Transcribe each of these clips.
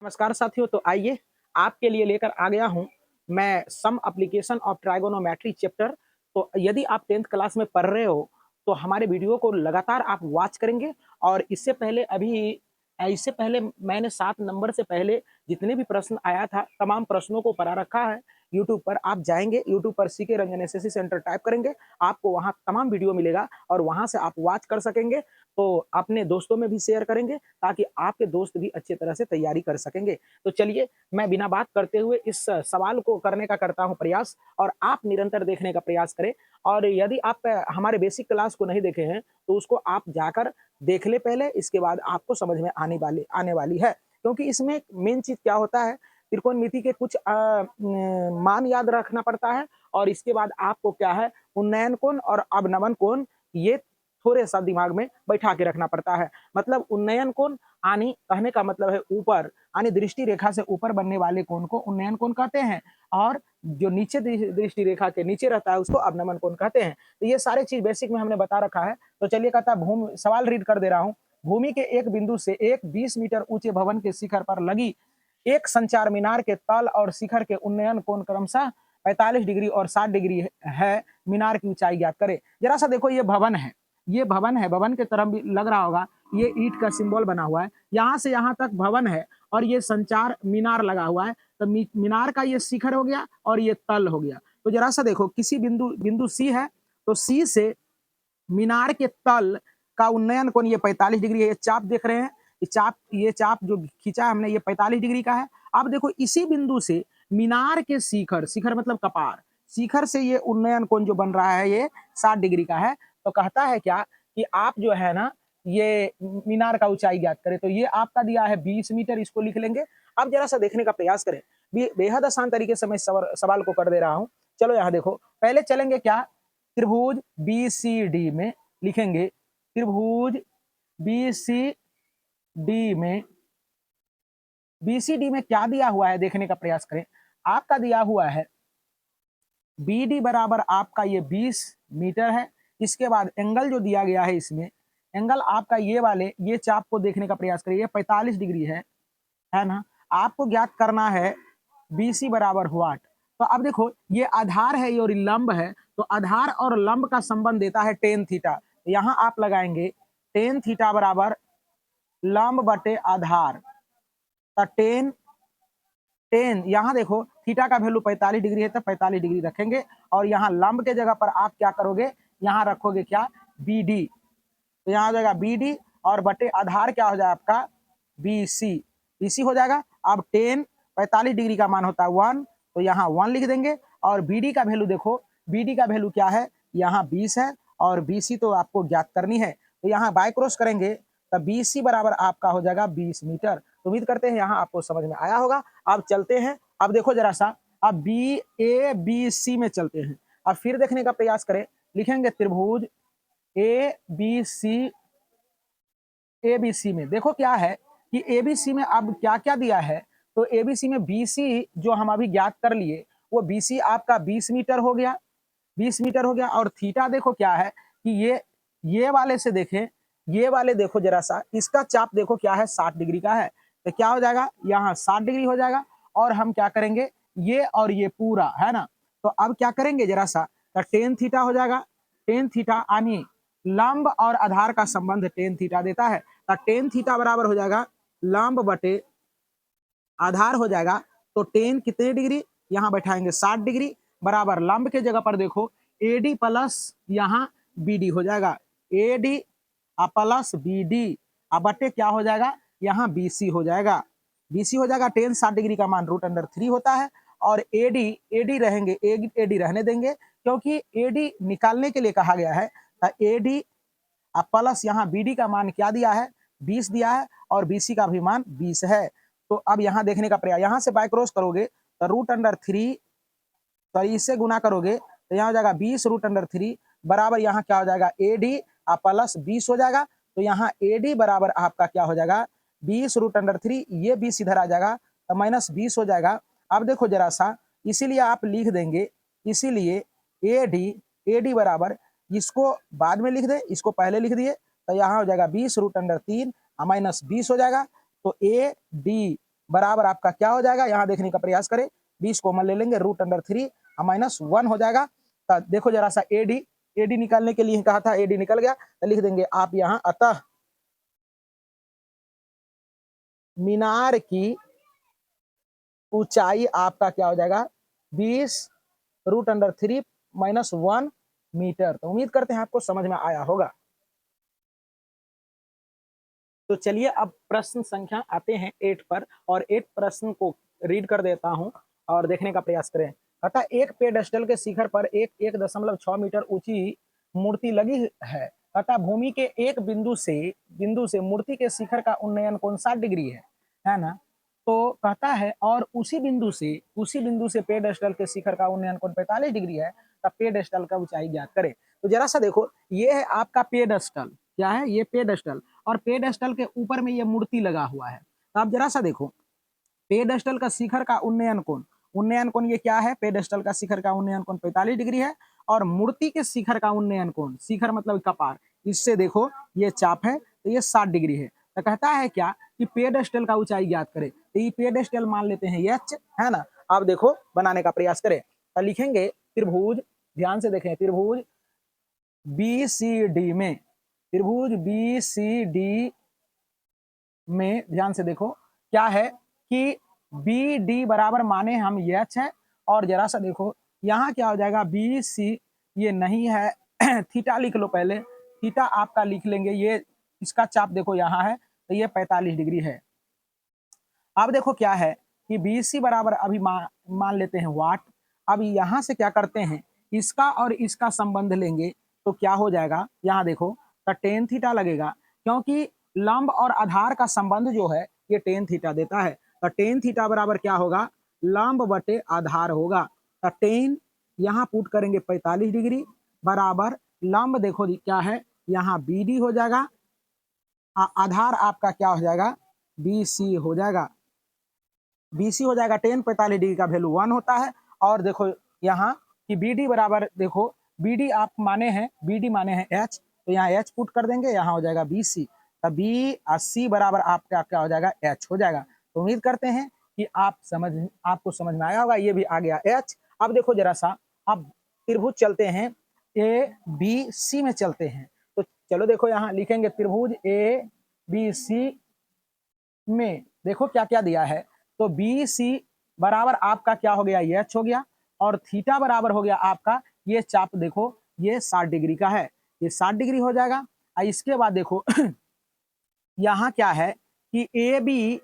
नमस्कार साथियों, तो आइए आपके लिए लेकर आ गया हूँ मैं some application of trigonometry chapter. तो यदि आप 10th क्लास में पढ़ रहे हो तो हमारे वीडियो को लगातार आप वॉच करेंगे। और इससे पहले मैंने 7 नंबर से पहले जितने भी प्रश्न आया था तमाम प्रश्नों को पढ़ा रखा है यूट्यूब पर। आप जाएंगे यूट्यूब पर CK Ranjan SSC centre type करेंगे, आपको वहाँ तमाम वीडियो मिलेगा और वहाँ से आप वॉच कर सकेंगे। तो अपने दोस्तों में भी शेयर करेंगे ताकि आपके दोस्त भी अच्छी तरह से तैयारी कर सकेंगे। तो चलिए मैं बिना बात करते हुए इस सवाल को करने का करता हूं प्रयास, और आप निरंतर देखने का प्रयास करें। और यदि आप हमारे बेसिक क्लास को नहीं देखे हैं तो उसको आप जाकर देख ले पहले, इसके बाद आपको समझ में आने वाली है। क्योंकि इसमें मेन चीज क्या होता है, त्रिकोणमिति के कुछ मान याद रखना पड़ता है, और इसके बाद आपको क्या है, उन्नयन कोण और अवनमन कोण ये थोड़े सा दिमाग में बैठा के रखना पड़ता है। मतलब उन्नयन कोण आनी कहने का मतलब है ऊपर, यानी दृष्टि रेखा से ऊपर बनने वाले कोण को उन्नयन कोण कहते हैं, और जो नीचे दृष्टि रेखा के नीचे रहता है उसको अवनमन कोण कहते हैं। तो ये सारे चीज बेसिक में हमने बता रखा है। तो चलिए कहता भूमि सवाल रीड कर दे रहा हूँ। भूमि के एक बिंदु से एक 20 मीटर ऊंचे भवन के शिखर पर लगी एक संचार मीनार के तल और शिखर के उन्नयन कोण क्रमशः 45 डिग्री और 60 डिग्री है। मीनार की ऊंचाई ज्ञात करे। जरा सा देखो, ये भवन है, ये भवन है, भवन के तरफ भी लग रहा होगा, ये ईंट का सिंबल बना हुआ है, यहाँ से यहाँ तक भवन है और ये संचार मीनार लगा हुआ है। तो मीनार का ये शिखर हो गया और ये तल हो गया। तो जरा सा देखो, किसी बिंदु सी है, तो सी से मीनार के तल का उन्नयन कोण ये 45 डिग्री है। ये चाप देख रहे हैं, ये चाप जो खींचा है हमने ये 45 डिग्री का है। अब देखो इसी बिंदु से मीनार के शिखर, शिखर मतलब कपार, शिखर से ये उन्नयन कोण जो बन रहा है ये 60 डिग्री का है। तो कहता है क्या कि आप जो है ना ये मीनार का ऊंचाई ज्ञात करें। तो ये आपका दिया है 20 मीटर, इसको लिख लेंगे। अब जरा सा देखने का प्रयास करें, बेहद आसान तरीके से मैं सवाल को कर दे रहा हूं। चलो यहाँ देखो, पहले चलेंगे क्या, त्रिभुज बी सी डी में लिखेंगे। त्रिभुज बी सी डी में बीसीडी में क्या दिया हुआ है देखने का प्रयास करें। आपका दिया हुआ है बी डी बराबर आपका ये 20 मीटर है। इसके बाद एंगल जो दिया गया है इसमें, एंगल आपका ये वाले ये चाप को देखने का प्रयास करिए, 45 डिग्री है ना। आपको ज्ञात करना है बीसी बराबर व्हाट। तो अब देखो ये आधार है और लंब है, तो आधार और लंब का संबंध देता है टेन थीटा। तो यहाँ आप लगाएंगे टेन थीटा बराबर लंब बटे आधार। तो टेन टेन यहाँ देखो थीटा का वैल्यू 45 डिग्री है तो 45 डिग्री रखेंगे, और यहाँ लंब के जगह पर आप क्या करोगे, यहाँ रखोगे क्या, बी डी। तो यहाँ हो जाएगा बी डी और बटे आधार क्या हो जाएगा आपका बी सी, बी सी हो जाएगा। अब टेन 45 डिग्री का मान होता है 1, तो यहाँ 1 लिख देंगे। और बी डी का वैल्यू देखो, बी डी का वैल्यू क्या है, यहाँ 20 है, और बी सी तो आपको ज्ञात करनी है। तो यहाँ बाय क्रॉस करेंगे तो बी सी बराबर आपका हो जाएगा 20 मीटर। तो उम्मीद करते हैं यहाँ आपको समझ में आया होगा। अब चलते हैं, अब देखो जरा सा, अब बी ए बी सी में चलते हैं। अब फिर देखने का प्रयास करें, लिखेंगे त्रिभुज ए बी सी, एबीसी में देखो क्या है कि एबीसी में अब क्या क्या दिया है। तो एबीसी में बीसी जो हम अभी ज्ञात कर लिए वो बीसी आपका 20 मीटर हो गया, 20 मीटर हो गया। और थीटा देखो क्या है कि ये वाले से देखें, ये वाले देखो जरा सा, इसका चाप देखो क्या है, 60 डिग्री का है। तो क्या हो जाएगा, यहाँ 60 डिग्री हो जाएगा। और हम क्या करेंगे, ये और ये पूरा है ना। तो अब क्या करेंगे जरा सा, तो टेन थीटा हो जाएगा। टेन थीटा आनी लंब और आधार का संबंध टेन थीटा देता है। तो टेन थीटा बराबर हो जाएगा लंब बटे आधार हो जाएगा। तो टेन कितने डिग्री, यहाँ बैठाएंगे 60 डिग्री, बराबर लंब के जगह पर देखो एडी प्लस यहाँ बीडी हो जाएगा, एडी प्लस बीडी बटे क्या हो जाएगा, यहाँ बीसी हो जाएगा, बीसी हो जाएगा। टेन 60 डिग्री का मान √3 होता है। और एडी एडी रहेंगे, एडी रहने देंगे क्योंकि एडी निकालने के लिए कहा गया है। एडी प्लस यहाँ बीडी का मान क्या दिया है, 20 दिया है, और बीसी का भी मान 20 है। तो अब यहाँ देखने का प्रयास, यहाँ से बाय क्रॉस करोगे तो √3, तो इससे गुना करोगे तो यहाँ हो जाएगा 20 √3 बराबर यहाँ क्या हो जाएगा, एडी प्लस 20 हो जाएगा। तो यहाँ एडी बराबर आपका क्या हो जाएगा, 20 √3, ये 20 इधर आ जाएगा तो -20 हो जाएगा। अब देखो जरा सा, इसीलिए आप लिख देंगे, इसीलिए एडी एडी बराबर, इसको बाद में लिख दे, इसको पहले लिख दिए, तो यहाँ हो जाएगा 20 √3 -20 हो जाएगा। तो ए डी बराबर आपका क्या हो जाएगा, यहाँ देखने का प्रयास करें, 20 कॉमन ले लेंगे, √3 -1 हो जाएगा। तो देखो जरा सा एडी निकालने के लिए कहा था, एडी निकल गया, तो लिख देंगे आप यहाँ, अतः मीनार की ऊंचाई आपका क्या हो जाएगा, 20 √3 -1 मीटर। तो उम्मीद करते हैं आपको समझ में आया होगा। तो चलिए अब प्रश्न संख्या आते हैं 8 पर, और 8 प्रश्न को रीड कर देता हूं और देखने का प्रयास करें। अतः एक पेडेस्टल के शिखर पर एक 1.6 मीटर ऊंची मूर्ति लगी है, अतः भूमि के एक बिंदु से मूर्ति के शिखर का उन्नयन कोण 60 डिग्री है ना। तो कहता है और उसी बिंदु से पेडेस्टल के शिखर का उन्नयन कोण 45 डिग्री है, तब पेडेस्टल का ऊंचाई ज्ञात करें। तो जरा सा देखो, ये है आपका पेडेस्टल, क्या है ये पेडेस्टल, और पेडेस्टल के ऊपर में ये मूर्ति लगा हुआ है। तो आप जरा सा देखो, पेडेस्टल का शिखर का उन्नयन कोण ये क्या है, पेडेस्टल का शिखर का उन्नयन कोण 45 डिग्री है, और मूर्ति के शिखर का उन्नयन कोण, शिखर मतलब कपार, इससे देखो ये चाप है, तो ये 60 डिग्री है। तो कहता है क्या कि पेडेस्टल का ऊंचाई ज्ञात करें। तो ये पेडेस्टल मान लेते हैं एच, है ना। अब देखो बनाने का प्रयास करें, तो लिखेंगे त्रिभुज, ध्यान से देखें, त्रिभुज बी सी डी में ध्यान से देखो क्या है कि बी डी बराबर माने हम एच है, और जरा सा देखो यहाँ क्या हो जाएगा, बी सी ये नहीं है थीटा लिख लो, पहले थीटा आपका लिख लेंगे, ये इसका चाप देखो यहाँ है, तो ये 45 डिग्री है। अब देखो क्या है कि बी सी बराबर अभी मान लेते हैं वाट। अब यहाँ से क्या करते हैं, इसका और इसका संबंध लेंगे, तो क्या हो जाएगा, यहाँ देखो तो टेन थीटा लगेगा, क्योंकि लंब और आधार का संबंध जो है ये टेन थीटा देता है। तो टेन थीटा बराबर क्या होगा, लंब बटे आधार होगा। तो टेन यहाँ पुट करेंगे 45 डिग्री बराबर लंब देखो क्या है, यहाँ बी डी हो जाएगा, आधार आपका क्या हो जाएगा, बी सी हो जाएगा, BC हो जाएगा 10, 45 डिग्री का वैल्यू 1 होता है। और देखो यहाँ कि BD बराबर देखो, BD आप माने हैं, BD माने हैं H, तो यहाँ H पुट कर देंगे, यहाँ हो जाएगा BC, तो B और C बराबर आपका क्या हो जाएगा, H हो जाएगा। तो उम्मीद करते हैं कि आपको समझ में आया होगा, ये भी आ गया H। अब देखो जरा सा, अब त्रिभुज चलते हैं ABC में चलते हैं, तो चलो देखो यहाँ लिखेंगे त्रिभुज ABC में देखो क्या क्या दिया है। तो बी सी बराबर आपका क्या हो गया, एच हो गया, और थीटा बराबर हो गया आपका, ये चाप देखो ये 60 डिग्री का है, ये 60 डिग्री हो जाएगा। इसके बाद देखो यहाँ क्या है कि ए बी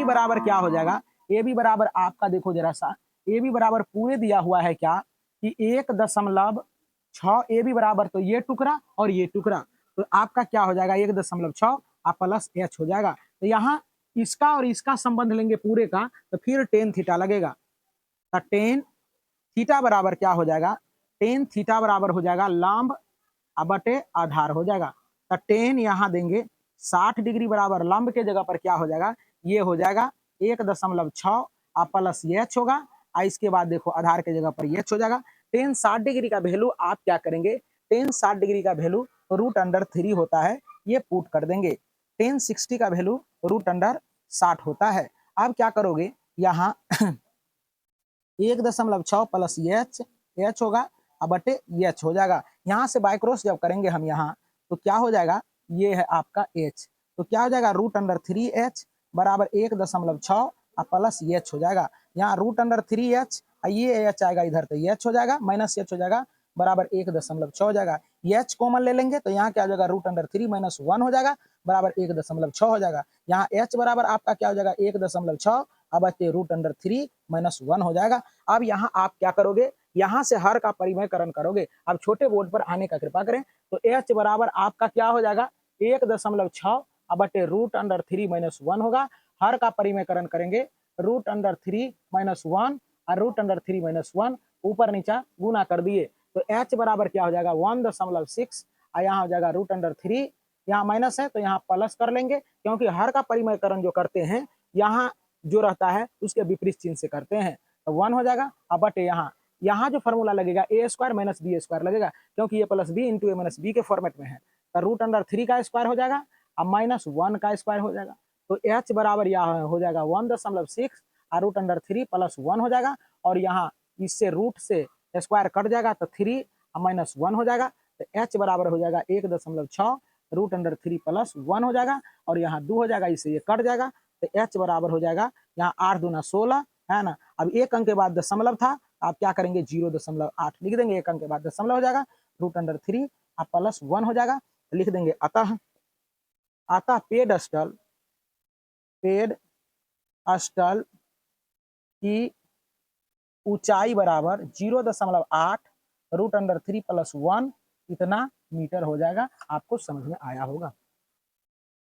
बराबर क्या हो जाएगा, ए बी बराबर आपका देखो जरा सा, ए बी बराबर पूरे दिया हुआ है क्या कि 1.6, ए बी बराबर तो ये टुकड़ा और ये टुकड़ा, तो आपका क्या हो जाएगा 1.6 आप प्लस एच हो जाएगा। तो यहाँ इसका और इसका संबंध लेंगे पूरे का, तो फिर टेन थीटा लगेगा। तो टेन थीटा बराबर क्या हो जाएगा, टेन थीटा बराबर हो जाएगा लंब बटे आधार हो जाएगा। तो टेन यहाँ देंगे 60 डिग्री बराबर लंब के जगह पर क्या हो जाएगा, ये हो जाएगा 1.6 प्लस एच होगा, और इसके बाद देखो आधार के जगह पर एच हो जाएगा। टेन 60 डिग्री का वैल्यू आप क्या करेंगे, टेन 60 डिग्री का वैल्यू √3 होता है, ये पुट कर देंगे। टेन 60 का वैल्यू √60 होता है। अब क्या करोगे, यहाँ 1.6 प्लस एच होगा, अब बटे एच हो जाएगा। यहाँ से बाय क्रॉस जब करेंगे हम यहाँ, तो क्या हो जाएगा, ये है आपका एच, तो क्या हो जाएगा √3h बराबर 1.6 प्लस एच हो जाएगा। यहाँ √3h, ये एच आएगा इधर, तो एच हो जाएगा, माइनस एच हो जाएगा बराबर 1.6 हो जाएगा। एच कॉमन ले लेंगे, तो यहाँ क्या हो जाएगा √3 -1 हो जाएगा बराबर 1.6 हो जाएगा। यहाँ h बराबर आपका क्या हो जाएगा 1.6 अब √3 -1 हो जाएगा। अब यहाँ आप क्या करोगे, यहाँ से हर का परिमेयकरण करोगे। अब छोटे बोर्ड पर आने का कृपा करें, तो h बराबर आपका क्या हो जाएगा 1.6 अब √3 -1 होगा। हर का परिमेयकरण करेंगे, √3 -1 और √3 -1 ऊपर नीचा गुना कर दिए, तो h बराबर क्या हो जाएगा 1.6, और यहाँ हो जाएगा √3, यहाँ माइनस है तो यहाँ प्लस कर लेंगे, क्योंकि हर का परिमेयकरण जो करते हैं यहाँ जो रहता है उसके विपरीत चिन्ह से करते हैं, तो 1 हो जाएगा। अब बटे यहाँ जो फॉर्मूला लगेगा a² - b² लगेगा, क्योंकि ये प्लस बी इंटू ए माइनस बी के फॉर्मेट में है, तो √3 का स्क्वायर हो जाएगा, अब -1 का स्क्वायर हो जाएगा, तो एच बराबर यहाँ हो जाएगा 1.6 और रूट अंडर 3 प्लस 1 हो जाएगा, और यहाँ इससे रूट से स्क्वायर कट जाएगा तो 3 माइनस 1 हो जाएगा, तो एच बराबर हो जाएगा 1.6 रूट अंडर 3 प्लस 1 हो जाएगा, और यहाँ 2 हो जाएगा, इससे ये कट जाएगा, तो एच बराबर हो जाएगा यहाँ 8 दूना 16 है ना। अब एक अंक के बाद दशमलव था, आप क्या करेंगे 0.8 लिख देंगे, एक अंक के बाद दशमलव हो जाएगा, रूट अंडर 3 प्लस 1 हो जाएगा, लिख देंगे अतः पेड स्टल की ऊंचाई बराबर 0.8 रूट अंडर 3 प्लस 1 इतना मीटर हो जाएगा। आपको समझ में आया होगा।